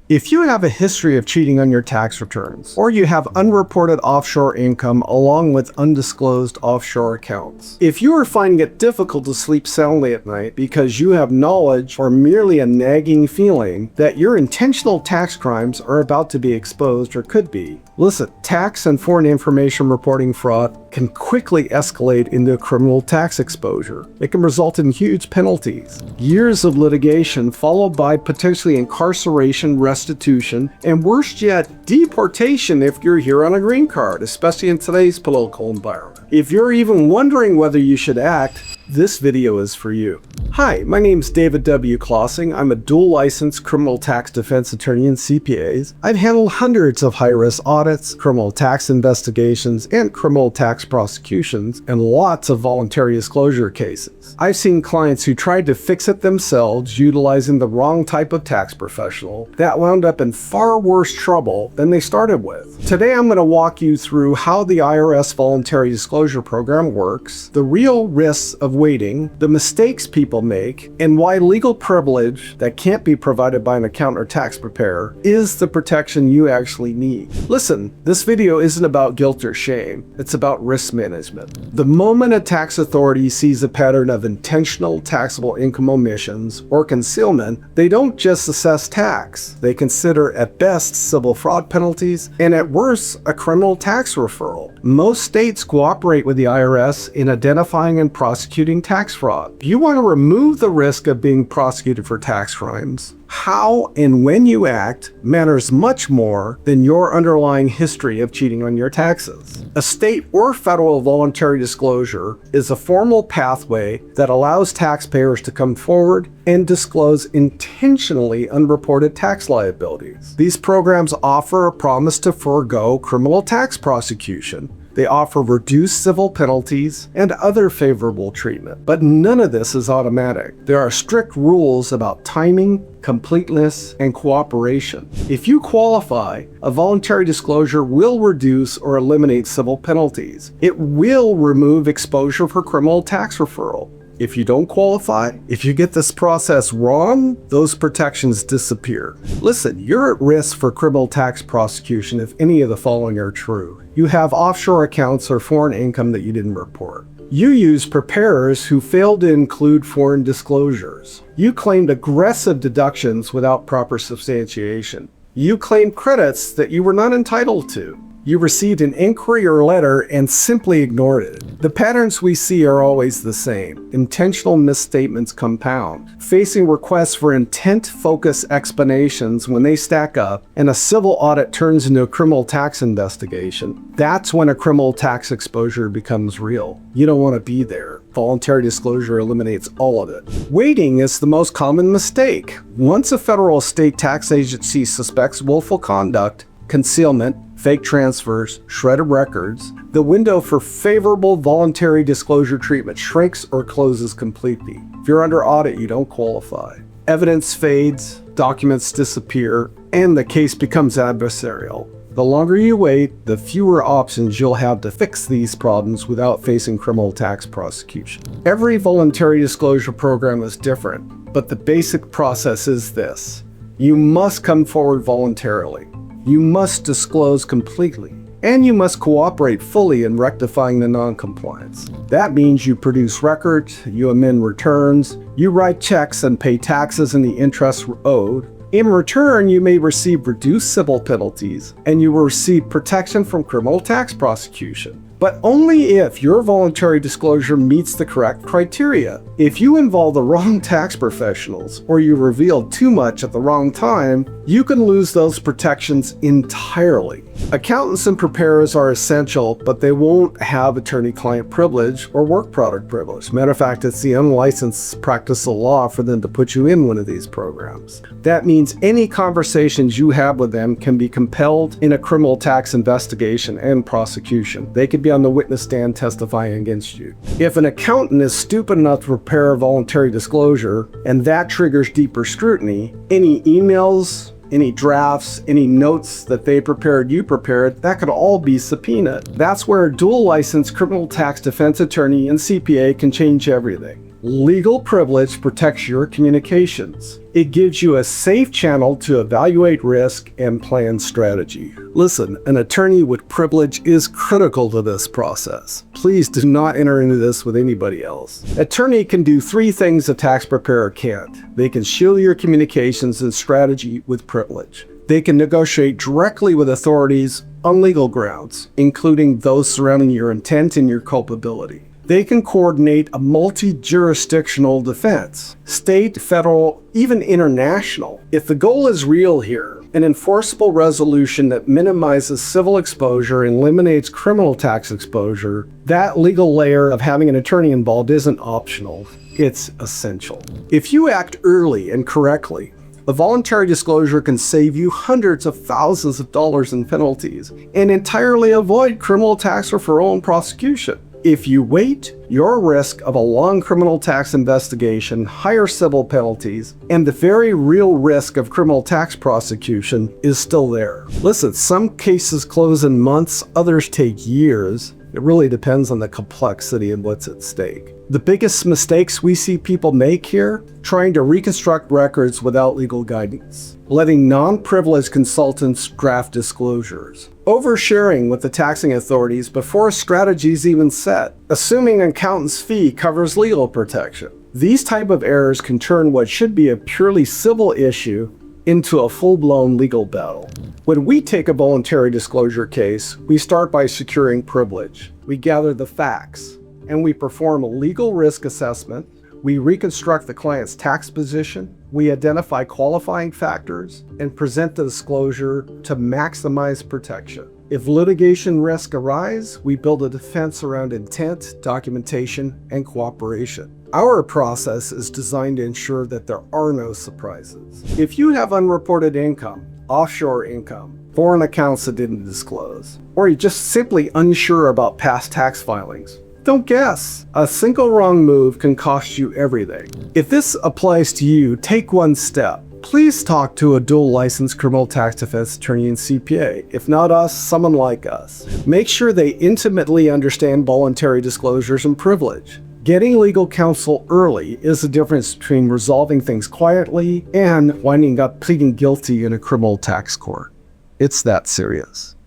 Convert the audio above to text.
If you have a history of cheating on your tax returns, or you have unreported offshore income along with undisclosed offshore accounts, if you are finding it difficult to sleep soundly at night because you have knowledge or merely a nagging feeling that your intentional tax crimes are about to be exposed or could be, listen, tax and foreign information reporting fraud can quickly escalate into criminal tax exposure. It can result in huge penalties, years of litigation followed by potentially incarceration, restitution, and worse yet, deportation if you're here on a green card, especially in today's political environment. If you're even wondering whether you should act, this video is for you. Hi, my name is David W. Klasing. I'm a dual licensed criminal tax defense attorney in CPAs. I've handled hundreds of high-risk audits, criminal tax investigations, and criminal tax prosecutions, and lots of voluntary disclosure cases. I've seen clients who tried to fix it themselves utilizing the wrong type of tax professional that wound up in far worse trouble than they started with. Today I'm going to walk you through how the IRS Voluntary Disclosure Program works, the real risks of waiting, the mistakes people make, and why legal privilege that can't be provided by an accountant or tax preparer is the protection you actually need. Listen, this video isn't about guilt or shame, it's about risk management. The moment a tax authority sees a pattern of intentional taxable income omissions or concealment, they don't just assess tax, they consider at best civil fraud penalties and at worst a criminal tax referral. Most states cooperate with the IRS in identifying and prosecuting tax fraud. You want to remove the risk of being prosecuted for tax crimes. How and when you act matters much more than your underlying history of cheating on your taxes. A state or federal voluntary disclosure is a formal pathway that allows taxpayers to come forward and disclose intentionally unreported tax liabilities. These programs offer a promise to forego criminal tax prosecution. They offer reduced civil penalties and other favorable treatment, but none of this is automatic. There are strict rules about timing, completeness, and cooperation. If you qualify, a voluntary disclosure will reduce or eliminate civil penalties. It will remove exposure for criminal tax referral. If you don't qualify, if you get this process wrong, those protections disappear. Listen, you're at risk for criminal tax prosecution if any of the following are true. You have offshore accounts or foreign income that you didn't report. You use preparers who failed to include foreign disclosures. You claimed aggressive deductions without proper substantiation. You claimed credits that you were not entitled to. You received an inquiry or letter and simply ignored it. The patterns we see are always the same. Intentional misstatements compound. Facing requests for intent-focused explanations when they stack up, and a civil audit turns into a criminal tax investigation. That's when a criminal tax exposure becomes real. You don't want to be there. Voluntary disclosure eliminates all of it. Waiting is the most common mistake. Once a federal or state tax agency suspects willful conduct, concealment, fake transfers, shredded records, the window for favorable voluntary disclosure treatment shrinks or closes completely. If you're under audit, you don't qualify. Evidence fades, documents disappear, and the case becomes adversarial. The longer you wait, the fewer options you'll have to fix these problems without facing criminal tax prosecution. Every voluntary disclosure program is different, but the basic process is this. You must come forward voluntarily. You must disclose completely, and you must cooperate fully in rectifying the non-compliance. That means you produce records, you amend returns, you write checks and pay taxes and the interest owed. In return, you may receive reduced civil penalties, and you will receive protection from criminal tax prosecution. But only if your voluntary disclosure meets the correct criteria. If you involve the wrong tax professionals or you reveal too much at the wrong time, you can lose those protections entirely. Accountants and preparers are essential, but they won't have attorney-client privilege or work product privilege. Matter of fact, it's the unlicensed practice of law for them to put you in one of these programs. That means any conversations you have with them can be compelled in a criminal tax investigation and prosecution. They could be on the witness stand testifying against you. If an accountant is stupid enough to prepare a voluntary disclosure, and that triggers deeper scrutiny, any emails, any drafts, any notes that they prepared, you prepared, that could all be subpoenaed. That's where a dual licensed criminal tax defense attorney and CPA can change everything. Legal privilege protects your communications. It gives you a safe channel to evaluate risk and plan strategy. Listen, an attorney with privilege is critical to this process. Please do not enter into this with anybody else. Attorney can do three things a tax preparer can't. They can shield your communications and strategy with privilege. They can negotiate directly with authorities on legal grounds, including those surrounding your intent and your culpability. They can coordinate a multi-jurisdictional defense, state, federal, even international. If the goal is real here, an enforceable resolution that minimizes civil exposure and eliminates criminal tax exposure, that legal layer of having an attorney involved isn't optional, it's essential. If you act early and correctly, the voluntary disclosure can save you hundreds of thousands of dollars in penalties and entirely avoid criminal tax referral and prosecution. If you wait, your risk of a long criminal tax investigation, higher civil penalties, and the very real risk of criminal tax prosecution is still there. Listen, some cases close in months, others take years. It really depends on the complexity and what's at stake. The biggest mistakes we see people make here, trying to reconstruct records without legal guidance, letting non-privileged consultants draft disclosures, oversharing with the taxing authorities before a strategy is even set, assuming an accountant's fee covers legal protection. These type of errors can turn what should be a purely civil issue into a full-blown legal battle. When we take a voluntary disclosure case, we start by securing privilege. We gather the facts, and we perform a legal risk assessment. We reconstruct the client's tax position. We identify qualifying factors and present the disclosure to maximize protection. If litigation risks arise, we build a defense around intent, documentation, and cooperation. Our process is designed to ensure that there are no surprises. If you have unreported income, offshore income, foreign accounts that didn't disclose, or you're just simply unsure about past tax filings, don't guess. A single wrong move can cost you everything. If this applies to you, take one step. Please talk to a dual licensed criminal tax defense attorney and CPA. If not us, someone like us. Make sure they intimately understand voluntary disclosures and privilege. Getting legal counsel early is the difference between resolving things quietly and winding up pleading guilty in a criminal tax court. It's that serious.